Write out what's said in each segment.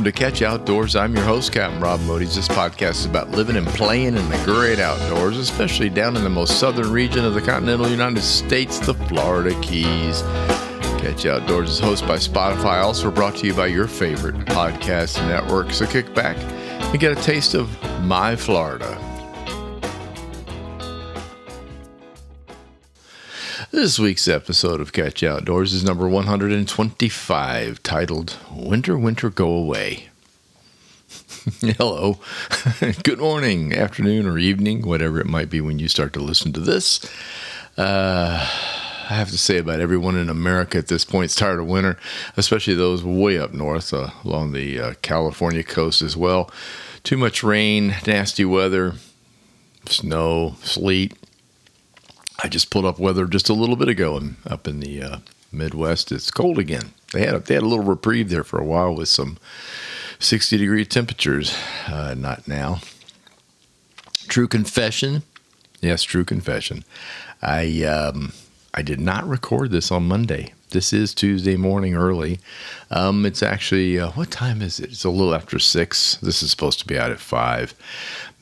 welcome to Catch Outdoors. I'm your host, Captain Rob Modes. This podcast is about living and playing in the great outdoors, especially down in the most southern region of the continental United States, the Florida Keys. Catch Outdoors is hosted by Spotify, also brought to you by your favorite podcast network. So kick back and get a taste of my Florida. This week's episode of Catch Outdoors is number 125, titled Winter, Winter, Go Away. Hello. Good morning, afternoon, or evening, whatever it might be when you start to listen to this. I have to say about everyone in America at this point is tired of winter, especially those way up north along the California coast as well. Too much rain, nasty weather, snow, sleet. I just pulled up weather just a little bit ago, and up in the Midwest, it's cold again. They had a little reprieve there for a while with some 60-degree temperatures. Not now. True confession. Yes, true confession. I did not record this on Monday. This is Tuesday morning early. It's actually, what time is it? It's a little after 6. This is supposed to be out at 5.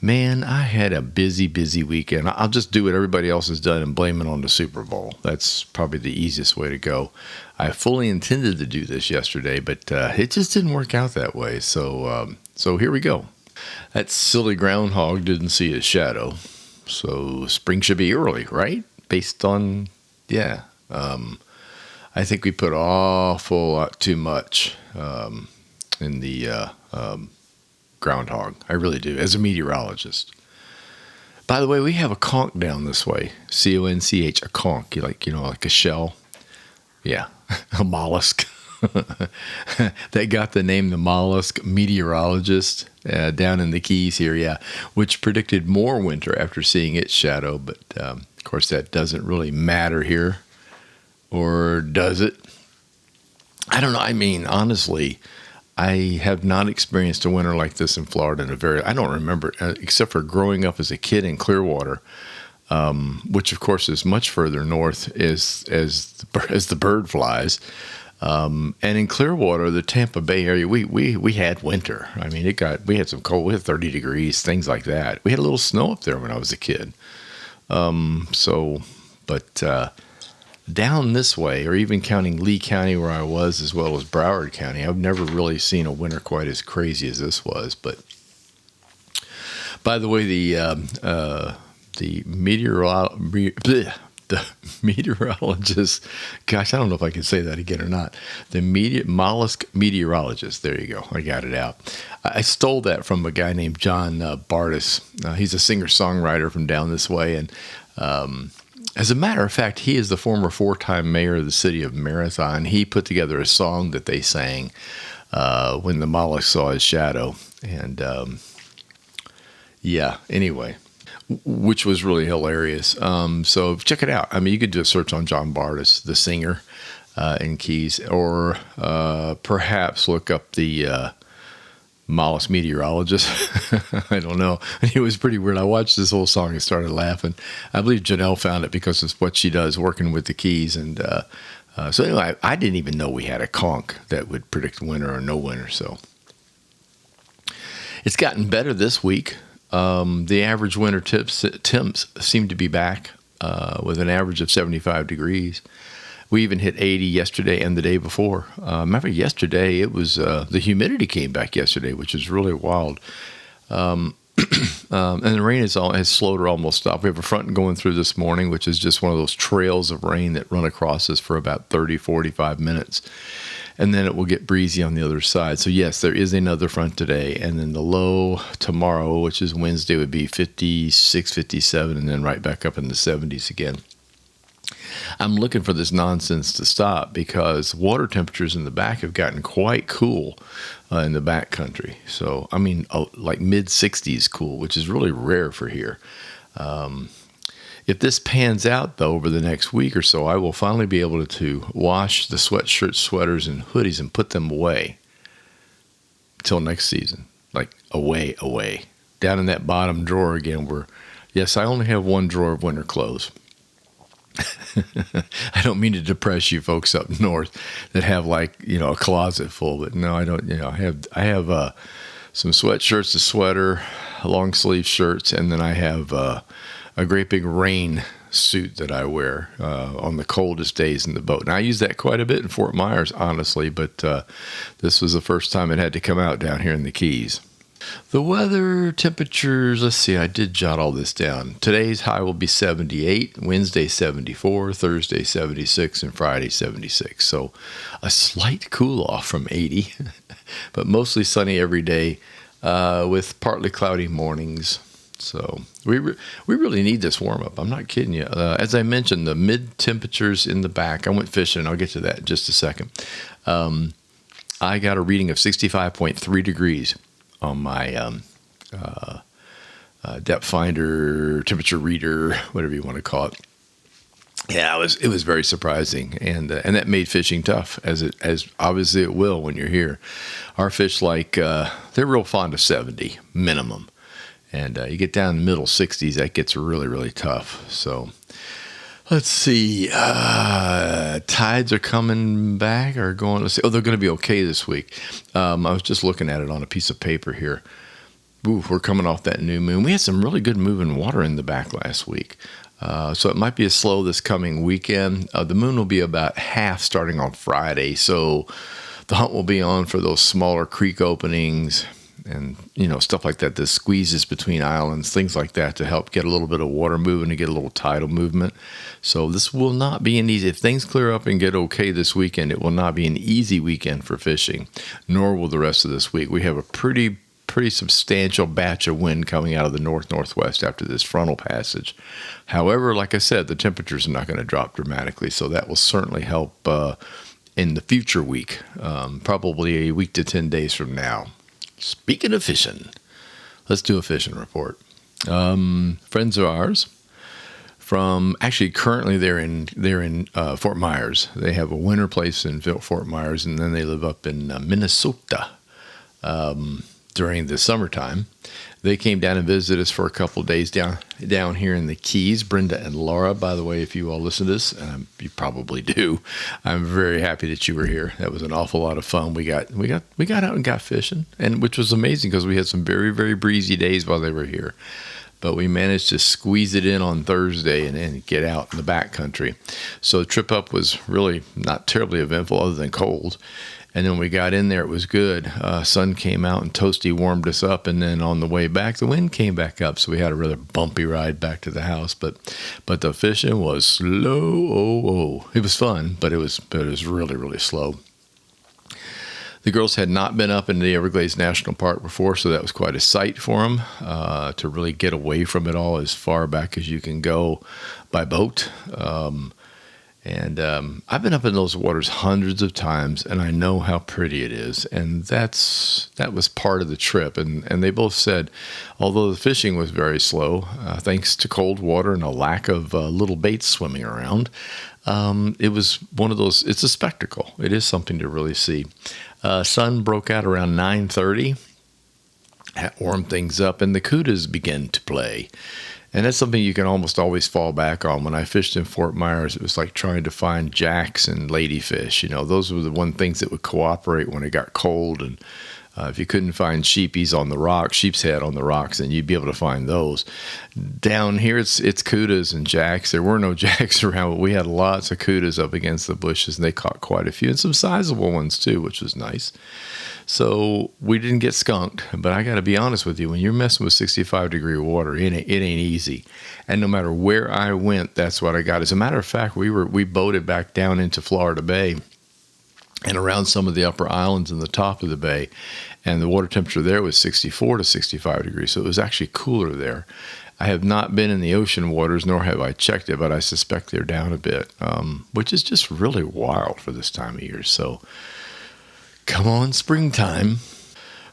Man, I had a busy weekend. I'll just do what everybody else has done and blame it on the Super Bowl. That's probably the easiest way to go. I fully intended to do this yesterday, but it just didn't work out that way. So here we go. That silly groundhog didn't see his shadow. So spring should be early, right? Based on, yeah. I think we put awful lot too much in the groundhog. I really do, as a meteorologist. By the way, we have a conch down this way. C-O-N-C-H, a conch, like a shell. Yeah, a mollusk. They got the name the mollusk meteorologist down in the Keys here, yeah, which predicted more winter after seeing its shadow. But, of course, that doesn't really matter here. Or does it? I don't know. I mean, honestly, I have not experienced a winter like this in Florida I don't remember, except for growing up as a kid in Clearwater, which of course is much further north as the bird flies. And in Clearwater, the Tampa Bay area, we had winter. I mean, we had some cold, we had 30 degrees, things like that. We had a little snow up there when I was a kid. Down this way, or even counting Lee County where I was, as well as Broward County, I've never really seen a winter quite as crazy as this was. But by the way, the meteorologist, gosh, I don't know if I can say that again or not. The mollusk meteorologist. There you go. I got it out. I stole that from a guy named John Bardis. He's a singer-songwriter from down this way, and as a matter of fact, he is the former 4-time mayor of the city of Marathon. He put together a song that they sang when the mollusk saw his shadow. And anyway, which was really hilarious. So check it out. I mean, you could do a search on John Bardis, the singer in Keys, or perhaps look up the mollusk meteorologist. I don't know. It was pretty weird. I watched this whole song and started laughing. I believe Janelle found it because it's what she does working with the Keys. And so anyway, I didn't even know we had a conch that would predict winter or no winter. So it's gotten better this week. The average winter temps seem to be back with an average of 75 degrees. We even hit 80 yesterday and the day before. Remember, yesterday, it was the humidity came back yesterday, which is really wild. And the rain has slowed or almost stopped. We have a front going through this morning, which is just one of those trails of rain that run across us for about 30, 45 minutes. And then it will get breezy on the other side. So, yes, there is another front today. And then the low tomorrow, which is Wednesday, would be 56, 57, and then right back up in the 70s again. I'm looking for this nonsense to stop because water temperatures in the back have gotten quite cool in the back country. So, I mean, like mid-60s cool, which is really rare for here. If this pans out, though, over the next week or so, I will finally be able to wash the sweatshirts, sweaters, and hoodies and put them away until next season. Like, away. Down in that bottom drawer again where, yes, I only have one drawer of winter clothes. I don't mean to depress you folks up north that have like, a closet full, but no, I don't. I have some sweatshirts, a sweater, long sleeve shirts, and then I have a great big rain suit that I wear on the coldest days in the boat. And I use that quite a bit in Fort Myers, honestly, but this was the first time it had to come out down here in the Keys. The weather, temperatures, let's see, I did jot all this down. Today's high will be 78, Wednesday 74, Thursday 76, and Friday 76. So a slight cool off from 80, but mostly sunny every day with partly cloudy mornings. So we really need this warm up. I'm not kidding you. As I mentioned, the mid temperatures in the back, I went fishing. I'll get to that in just a second. I got a reading of 65.3 degrees on my depth finder, temperature reader, whatever you want to call it. Yeah, it was very surprising, and that made fishing tough, as obviously it will when you're here. Our fish they're real fond of 70 minimum, and you get down in the middle 60s, that gets really, really tough. So let's see, tides are coming back or going. Let's see, they're going to be okay this week. I was just looking at it on a piece of paper here. Ooh, we're coming off that new moon. We had some really good moving water in the back last week. So it might be slow this coming weekend. The moon will be about half starting on Friday. So the hunt will be on for those smaller creek openings and, stuff like that. The squeezes between islands, things like that, to help get a little bit of water moving and get a little tidal movement. So this will not be an easy, if things clear up and get okay this weekend, it will not be an easy weekend for fishing, nor will the rest of this week. We have a pretty substantial batch of wind coming out of the northwest after this frontal passage. However, like I said, the temperatures are not going to drop dramatically, so that will certainly help in the future week, probably a week to 10 days from now. Speaking of fishing, let's do a fishing report. Friends of ours currently they're in Fort Myers. They have a winter place in Fort Myers, and then they live up in Minnesota. During the summertime, they came down and visited us for a couple of days down here in the Keys. Brenda and Laura, by the way, if you all listen to this, you probably do. I'm very happy that you were here. That was an awful lot of fun. We got out and got fishing, and which was amazing because we had some very, very breezy days while they were here. But we managed to squeeze it in on Thursday and get out in the back country. So the trip up was really not terribly eventful other than cold. And then we got in there, it was good. Sun came out and toasty warmed us up. And then on the way back, the wind came back up. So we had a rather bumpy ride back to the house. But the fishing was slow. It was fun, but it was really, really slow. The girls had not been up in the Everglades National Park before, so that was quite a sight for them to really get away from it all as far back as you can go by boat. And I've been up in those waters hundreds of times, and I know how pretty it is. And that was part of the trip. And they both said, although the fishing was very slow, thanks to cold water and a lack of little baits swimming around, it was one of those, it's a spectacle. It is something to really see. Sun broke out around 9:30, warmed things up, and the kudas began to play. And that's something you can almost always fall back on. When I fished in Fort Myers, it was like trying to find jacks and ladyfish. Those were the one things that would cooperate when it got cold. And if you couldn't find sheepies on the rocks, sheep's head on the rocks, then you'd be able to find those. Down here, it's kudas and jacks. There were no jacks around, but we had lots of kudas up against the bushes, and they caught quite a few, and some sizable ones too, which was nice. So we didn't get skunked, but I got to be honest with you, when you're messing with 65-degree water, it ain't easy. And no matter where I went, that's what I got. As a matter of fact, we boated back down into Florida Bay and around some of the upper islands in the top of the bay, and the water temperature there was 64 to 65 degrees, so it was actually cooler there. I have not been in the ocean waters, nor have I checked it, but I suspect they're down a bit, which is just really wild for this time of year. So come on, springtime.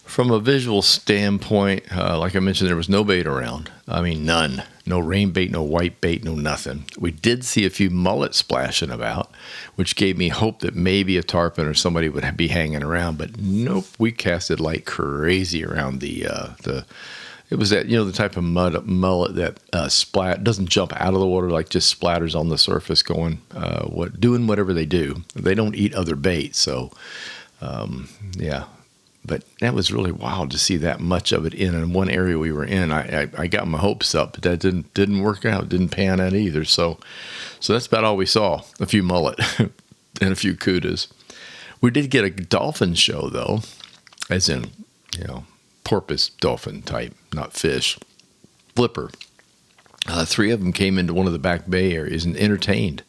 From a visual standpoint, like I mentioned, there was no bait around. I mean, none. No rain bait, no white bait, no nothing. We did see a few mullets splashing about, which gave me hope that maybe a tarpon or somebody would be hanging around. But nope, we casted like crazy around the It was that, the type of mullet that doesn't jump out of the water, like just splatters on the surface going, doing whatever they do. They don't eat other bait. So, yeah. But that was really wild to see that much of it in one area we were in. I got my hopes up, but that didn't work out. Didn't pan out either. So that's about all we saw. A few mullet and a few kudas. We did get a dolphin show though, as in, porpoise dolphin type, not fish. Flipper. 3 of them came into one of the back bay areas and entertained,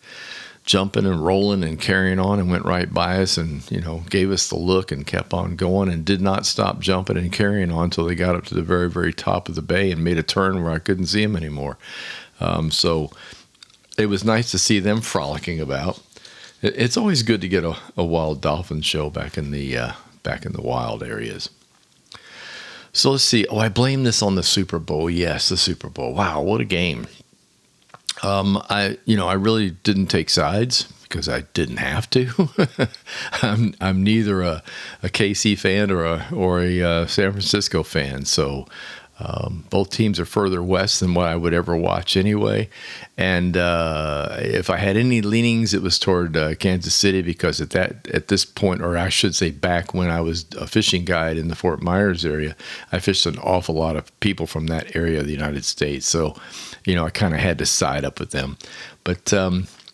jumping and rolling and carrying on, and went right by us and, gave us the look and kept on going and did not stop jumping and carrying on until they got up to the very, very top of the bay and made a turn where I couldn't see them anymore. So it was nice to see them frolicking about. It's always good to get a wild dolphin show back in the wild areas. So let's see. I blame this on the Super Bowl. Yes, the Super Bowl. Wow, what a game. I really didn't take sides because I didn't have to. I'm neither a KC fan or a San Francisco fan. So both teams are further west than what I would ever watch anyway. And if I had any leanings, it was toward Kansas City because at this point, or I should say back when I was a fishing guide in the Fort Myers area, I fished an awful lot of people from that area of the United States. So, I kind of had to side up with them. But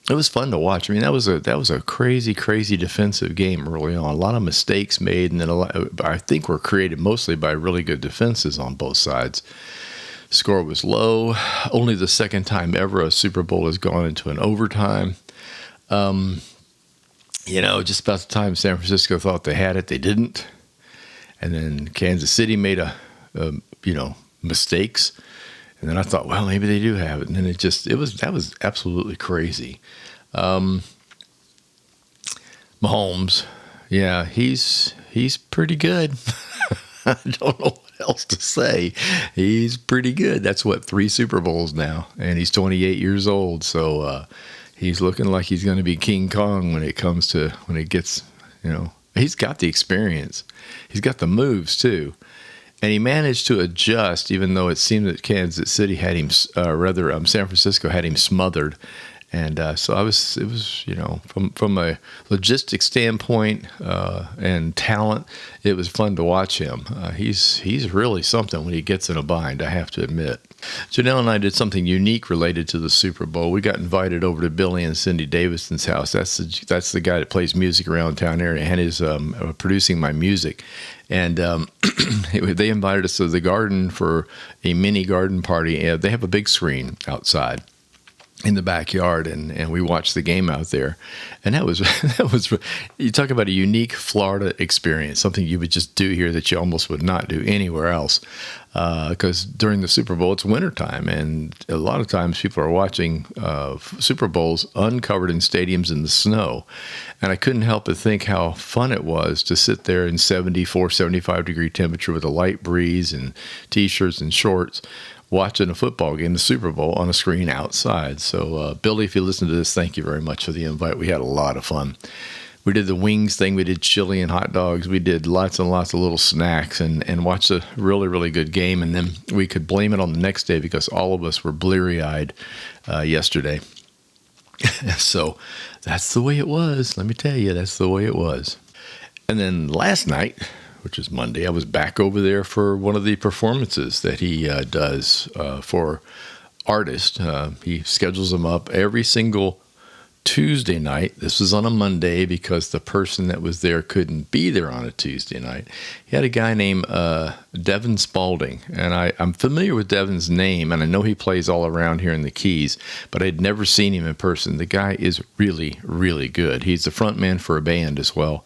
it was fun to watch. I mean, that was a crazy, crazy defensive game early on. A lot of mistakes made, and then I think were created mostly by really good defenses on both sides. Score was low. Only the second time ever a Super Bowl has gone into an overtime. Just about the time San Francisco thought they had it, they didn't. And then Kansas City made mistakes. And then I thought, well, maybe they do have it. And then that was absolutely crazy. Mahomes, yeah, he's pretty good. I don't know what else to say. He's pretty good. That's 3 Super Bowls now, and he's 28 years old. So he's looking like he's going to be King Kong when it gets, he's got the experience. He's got the moves too. And he managed to adjust, even though it seemed that Kansas City had him, San Francisco had him smothered. And so it was, from a logistics standpoint and talent, it was fun to watch him. He's really something when he gets in a bind, I have to admit. Janelle and I did something unique related to the Super Bowl. We got invited over to Billy and Cindy Davison's house. That's the guy that plays music around town area and is producing my music. And they invited us to the garden for a mini garden party. They have a big screen outside in the backyard, and we watched the game out there. And that was you talk about a unique Florida experience, something you would just do here that you almost would not do anywhere else. Because during the Super Bowl, it's wintertime, and a lot of times people are watching Super Bowls uncovered in stadiums in the snow. And I couldn't help but think how fun it was to sit there in 74, 75-degree temperature with a light breeze and T-shirts and shorts watching a football game, the Super Bowl, on a screen outside. So, Billy, if you listen to this, thank you very much for the invite. We had a lot of fun. We did the wings thing. We did chili and hot dogs. We did lots and lots of little snacks and watched a really, really good game. And then we could blame it on the next day because all of us were bleary-eyed yesterday. So that's the way it was. Let me tell you, that's the way it was. And then last night, which is Monday, I was back over there for one of the performances that he does for artists. He schedules them up every single Tuesday night. This was on a Monday because the person that was there couldn't be there on a Tuesday night. He had a guy named Devin Spalding, and I'm familiar with Devin's name, and I know he plays all around here in the Keys, but I'd never seen him in person. The guy is really, really good. He's the front man for a band as well.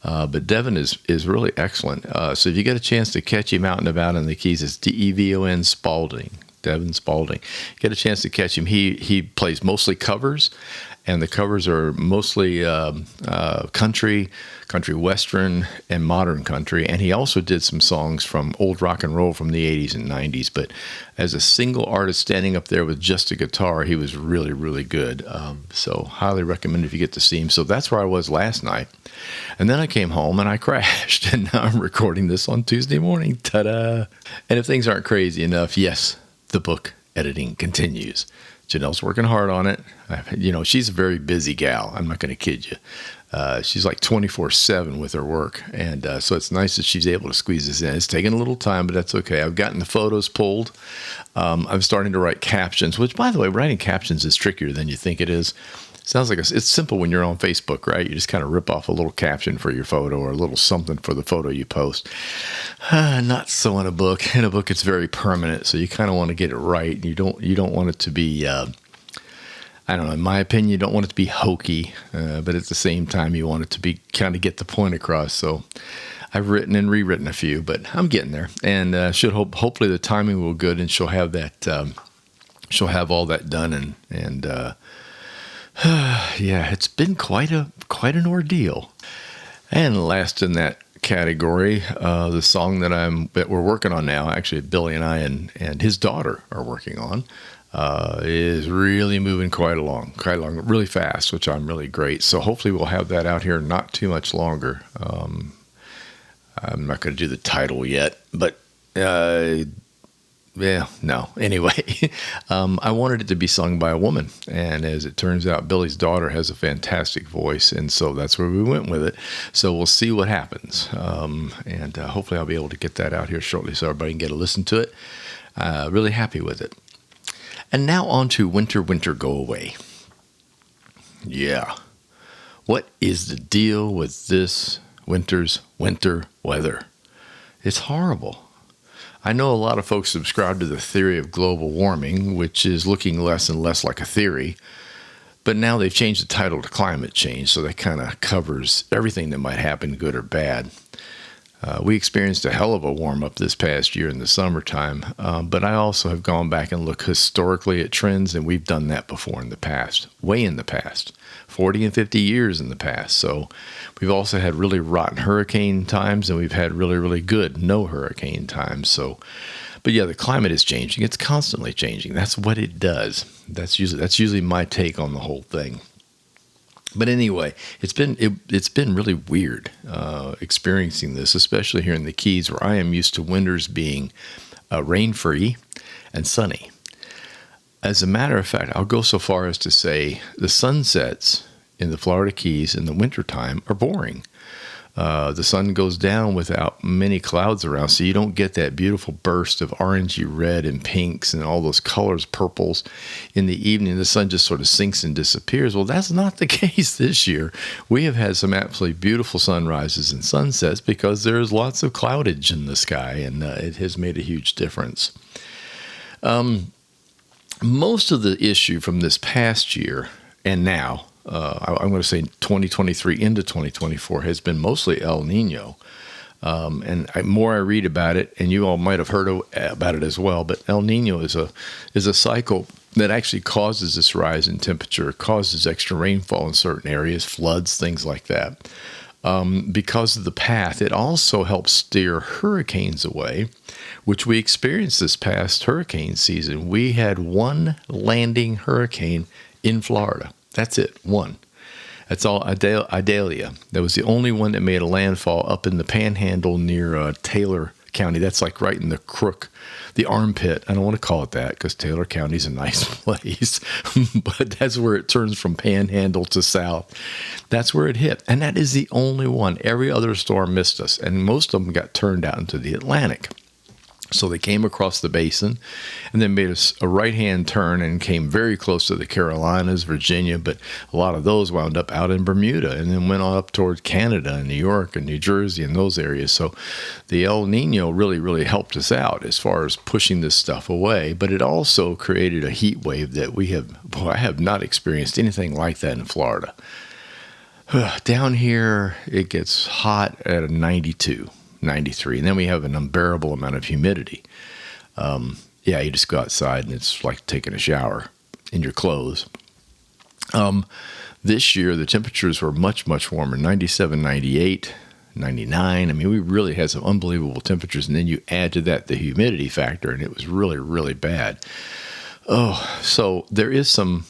But Devin is really excellent. So if you get a chance to catch him out and about in the Keys, it's Devon Spalding. Devin Spalding. Get a chance to catch him. He plays mostly covers, and the covers are mostly country western, and modern country. And he also did some songs from old rock and roll from the 80s and 90s. But as a single artist standing up there with just a guitar, he was really, really good. So highly recommend if you get to see him. So that's where I was last night. And then I came home and I crashed. And now I'm recording this on Tuesday morning. Ta-da! And if things aren't crazy enough, yes, the book editing continues. Janelle's working hard on it. She's a very busy gal. I'm not going to kid you. She's like 24/7 with her work. And so it's nice that she's able to squeeze this in. It's taking a little time, but that's okay. I've gotten the photos pulled. I'm starting to write captions, which, by the way, writing captions is trickier than you think it is. Sounds like it's simple when you're on Facebook, right? You just kind of rip off a little caption for your photo or a little something for the photo you post. Not so in a book. In a book, it's very permanent, so you kind of want to get it right. You don't want it to be, I don't know, in my opinion, you don't want it to be hokey, but at the same time, you want it to be kind of get the point across. So I've written and rewritten a few, but I'm getting there, and hopefully the timing will be good, and she'll have that. She'll have all that done, and yeah, it's been quite an ordeal. And last in that category, the song that we're working on now, actually Billy and I and his daughter are working on, is really moving quite along, really fast, which I'm really great. So hopefully we'll have that out here not too much longer. I'm not going to do the title yet, but yeah, no. Anyway, I wanted it to be sung by a woman. And as it turns out, Billy's daughter has a fantastic voice. And so that's where we went with it. So we'll see what happens. And hopefully I'll be able to get that out here shortly so everybody can get a listen to it. Really happy with it. And now on to Winter, Winter, Go Away. Yeah. What is the deal with this winter's winter weather? It's horrible. I know a lot of folks subscribe to the theory of global warming, which is looking less and less like a theory. But now they've changed the title to climate change, so that kind of covers everything that might happen, good or bad. We experienced a hell of a warm-up this past year in the summertime, but I also have gone back and looked historically at trends, and we've done that before in the past, way in the past, 40 and 50 years in the past. So we've also had really rotten hurricane times, and we've had really, really good no hurricane times. So, but yeah, the climate is changing. It's constantly changing. That's what it does. That's usually my take on the whole thing. But anyway, it's been really weird experiencing this, especially here in the Keys, where I am used to winters being rain-free and sunny. As a matter of fact, I'll go so far as to say the sunsets in the Florida Keys in the wintertime are boring. The sun goes down without many clouds around, so you don't get that beautiful burst of orangey red and pinks and all those colors, purples. In the evening, the sun just sort of sinks and disappears. Well, that's not the case this year. We have had some absolutely beautiful sunrises and sunsets because there's lots of cloudage in the sky, and it has made a huge difference. Most of the issue from this past year and now, I'm going to say 2023 into 2024, has been mostly El Nino. And more I read about it, and you all might have heard about it as well, but El Nino is a cycle that actually causes this rise in temperature, causes extra rainfall in certain areas, floods, things like that. Because of the path, it also helps steer hurricanes away, which we experienced this past hurricane season. We had one landing hurricane in Florida. That's it, one. That's all. Idalia. That was the only one that made a landfall up in the Panhandle near Taylor County. That's like right in the crook, the armpit. I don't want to call it that because Taylor County's a nice place, but that's where it turns from Panhandle to south. That's where it hit, and that is the only one. Every other storm missed us, and most of them got turned out into the Atlantic. So they came across the basin and then made a right-hand turn and came very close to the Carolinas, Virginia, but a lot of those wound up out in Bermuda and then went on up toward Canada and New York and New Jersey and those areas. So the El Nino really, really helped us out as far as pushing this stuff away, but it also created a heat wave that I have not experienced anything like that in Florida. Down here, it gets hot at a 92. 93, and then we have an unbearable amount of humidity. yeah, you just go outside and it's like taking a shower in your clothes. This year, the temperatures were much, much warmer, 97, 98, 99. I mean, we really had some unbelievable temperatures. And then you add to that the humidity factor, and it was really, really bad. Oh, so there is some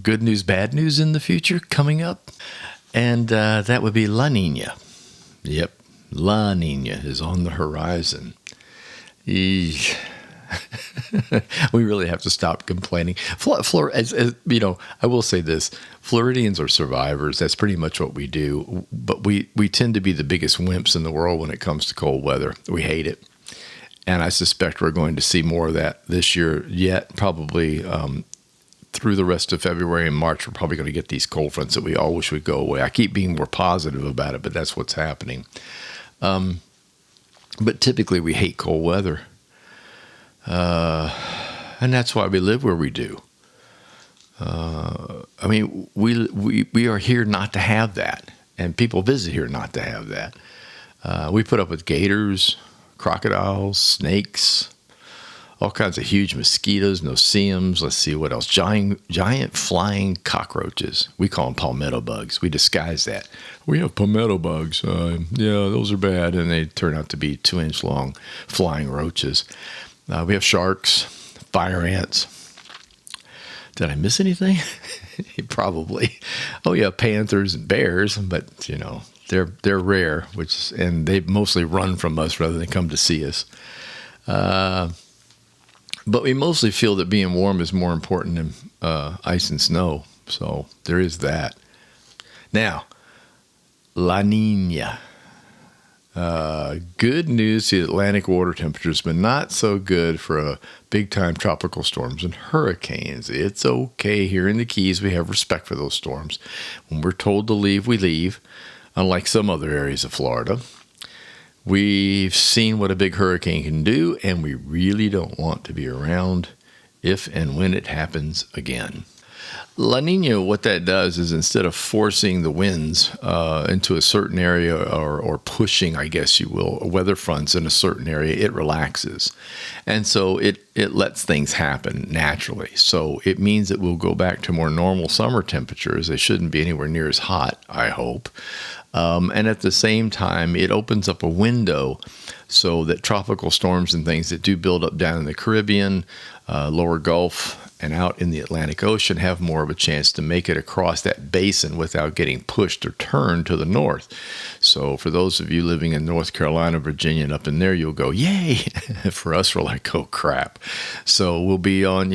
good news, bad news in the future coming up. And that would be La Nina. Yep, La Nina is on the horizon. Eesh. We really have to stop complaining. As you know, I will say this: Floridians are survivors. That's pretty much what we do. But we tend to be the biggest wimps in the world when it comes to cold weather. We hate it, and I suspect we're going to see more of that this year yet. Probably through the rest of February and March, we're probably going to get these cold fronts that we all wish would go away. I keep being more positive about it, but that's what's happening. But typically, we hate cold weather. And that's why we live where we do. I mean, we are here not to have that, and people visit here not to have that. We put up with gators, crocodiles, snakes, all kinds of huge mosquitoes, no-see-ums. Let's see what else. Giant flying cockroaches. We call them palmetto bugs. We disguise that. We have palmetto bugs. Yeah, those are bad, and they turn out to be 2-inch long flying roaches. We have sharks, fire ants. Did I miss anything? Probably. Oh yeah, panthers and bears, but you know they're rare, and they mostly run from us rather than come to see us. But we mostly feel that being warm is more important than ice and snow. So there is that. Now, La Nina. Good news to the Atlantic water temperatures, but not so good for big-time tropical storms and hurricanes. It's okay. Here in the Keys, we have respect for those storms. When we're told to leave, we leave, unlike some other areas of Florida. We've seen what a big hurricane can do, and we really don't want to be around if and when it happens again. La Nina, what that does is instead of forcing the winds into a certain area or pushing, I guess you will, weather fronts in a certain area, it relaxes. And so it lets things happen naturally. So it means that we'll go back to more normal summer temperatures. They shouldn't be anywhere near as hot, I hope. And at the same time, it opens up a window so that tropical storms and things that do build up down in the Caribbean, lower Gulf, and out in the Atlantic Ocean have more of a chance to make it across that basin without getting pushed or turned to the north. So for those of you living in North Carolina, Virginia, and up in there, you'll go, yay! For us, we're like, oh crap. So we'll be on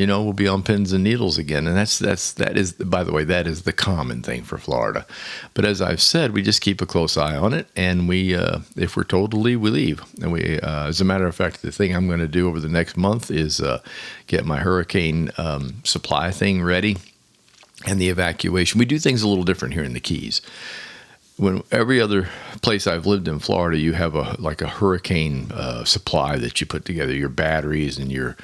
pins and needles again. And that is, by the way, that is the common thing for Florida. But as I've said, we just keep a close eye on it. And we, if we're told to leave, we leave. And we, as a matter of fact, the thing I'm going to do over the next month is get my hurricane supply thing ready and the evacuation. We do things a little different here in the Keys. When every other place I've lived in Florida, you have a hurricane supply that you put together, your batteries and your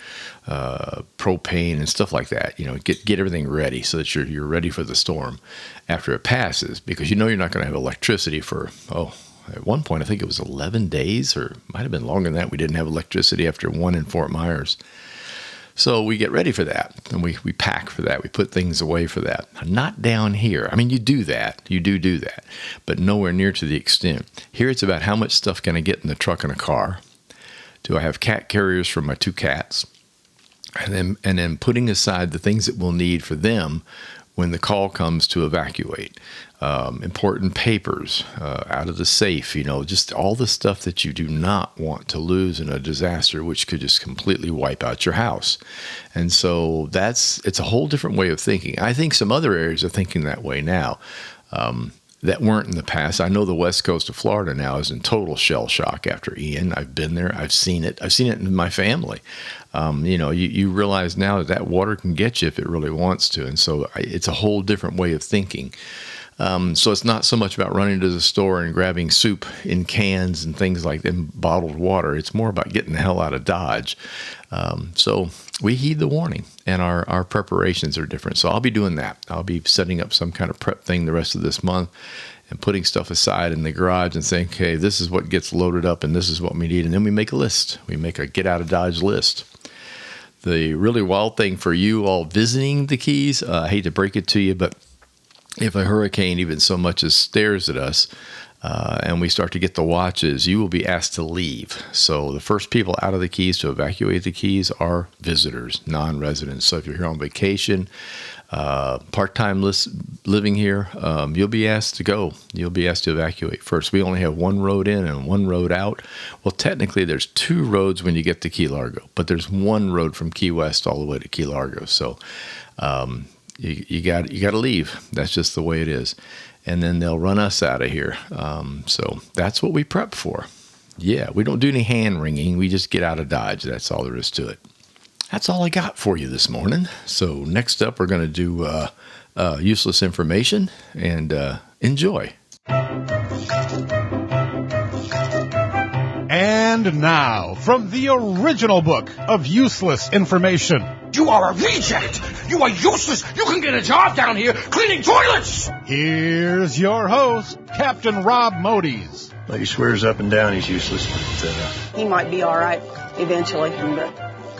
propane and stuff like that. You know, get everything ready so that you're ready for the storm after it passes, because you know you're not going to have electricity for at one point I think it was 11 days, or might have been longer than that. We didn't have electricity after one in Fort Myers. So we get ready for that, and we pack for that. We put things away for that. Not down here. I mean, you do that. You do that, but nowhere near to the extent. Here it's about how much stuff can I get in the truck and a car. Do I have cat carriers for my 2 cats? And then putting aside the things that we'll need for them when the call comes to evacuate. Important papers out of the safe, just all the stuff that you do not want to lose in a disaster, which could just completely wipe out your house. And so it's a whole different way of thinking. I think some other areas are thinking that way now that weren't in the past. I know the west coast of Florida now is in total shell shock after Ian. I've been there. I've seen it. I've seen it in my family. You realize now that water can get you if it really wants to. And so it's a whole different way of thinking. So it's not so much about running to the store and grabbing soup in cans and things like that, and bottled water. It's more about getting the hell out of Dodge. So we heed the warning, and our preparations are different. So I'll be doing that. I'll be setting up some kind of prep thing the rest of this month and putting stuff aside in the garage and saying, okay, this is what gets loaded up and this is what we need. And then we make a list. We make a get out of Dodge list. The really wild thing for you all visiting the Keys, I hate to break it to you, but if a hurricane even so much as stares at us, and we start to get the watches, you will be asked to leave. So the first people out of the Keys to evacuate the Keys are visitors, non-residents. So if you're here on vacation, part-time living here, you'll be asked to go. You'll be asked to evacuate first. We only have one road in and one road out. Well, technically, there's two roads when you get to Key Largo, but there's one road from Key West all the way to Key Largo. So you got to leave. That's just the way it is. And then they'll run us out of here. So that's what we prep for. Yeah, we don't do any hand wringing. We just get out of Dodge. That's all there is to it. That's all I got for you this morning. So next up, we're going to do useless information, and enjoy. And now, from the original book of useless information. You are a reject! You are useless! You can get a job down here cleaning toilets! Here's your host, Captain Rob Modies. Well, he swears up and down he's useless, but he might be all right eventually, but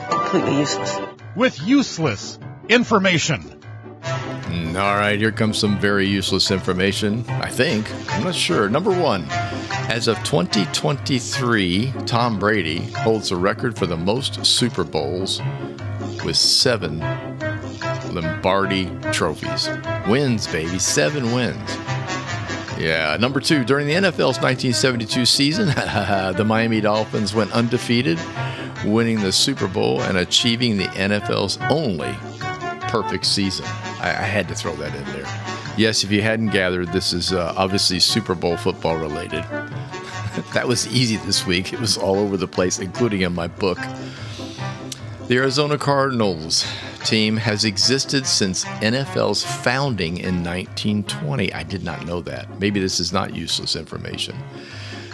completely useless. With useless information. All right, here comes some very useless information, I think. I'm not sure. Number one, as of 2023, Tom Brady holds the record for the most Super Bowls with 7 Lombardi trophies. Wins, baby. 7 wins. Yeah. Number 2, during the NFL's 1972 season, the Miami Dolphins went undefeated, winning the Super Bowl and achieving the NFL's only perfect season. I had to throw that in there. Yes, if you hadn't gathered, this is obviously Super Bowl football related. That was easy this week. It was all over the place, including in my book. The Arizona Cardinals team has existed since NFL's founding in 1920. I did not know that. Maybe this is not useless information.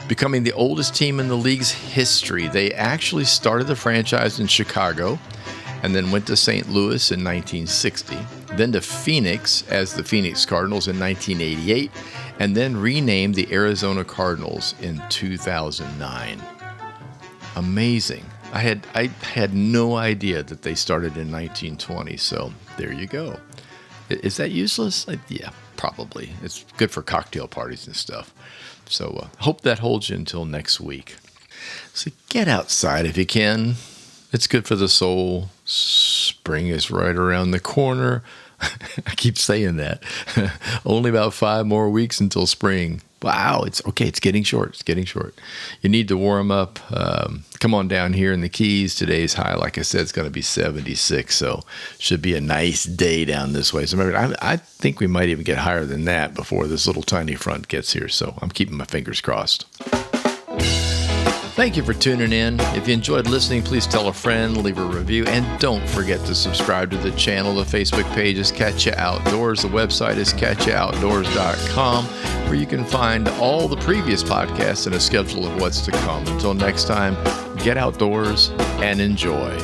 Becoming the oldest team in the league's history, they actually started the franchise in Chicago and then went to St. Louis in 1960, then to Phoenix as the Phoenix Cardinals in 1988, and then renamed the Arizona Cardinals in 2009. Amazing. I had no idea that they started in 1920, so there you go. Is that useless? Yeah, probably. It's good for cocktail parties and stuff. So hope that holds you until next week. So get outside if you can. It's good for the soul. Spring is right around the corner. I keep saying that. Only about 5 more weeks until spring. Wow, it's okay. It's getting short. It's getting short. You need to warm up. Come on down here in the Keys. Today's high, like I said, it's going to be 76. So should be a nice day down this way. So remember, I think we might even get higher than that before this little tiny front gets here. So I'm keeping my fingers crossed. Thank you for tuning in. If you enjoyed listening, please tell a friend, leave a review, and don't forget to subscribe to the channel. The Facebook page is Catch Ya Outdoors. The website is catchaoutdoors.com, where you can find all the previous podcasts and a schedule of what's to come. Until next time, get outdoors and enjoy.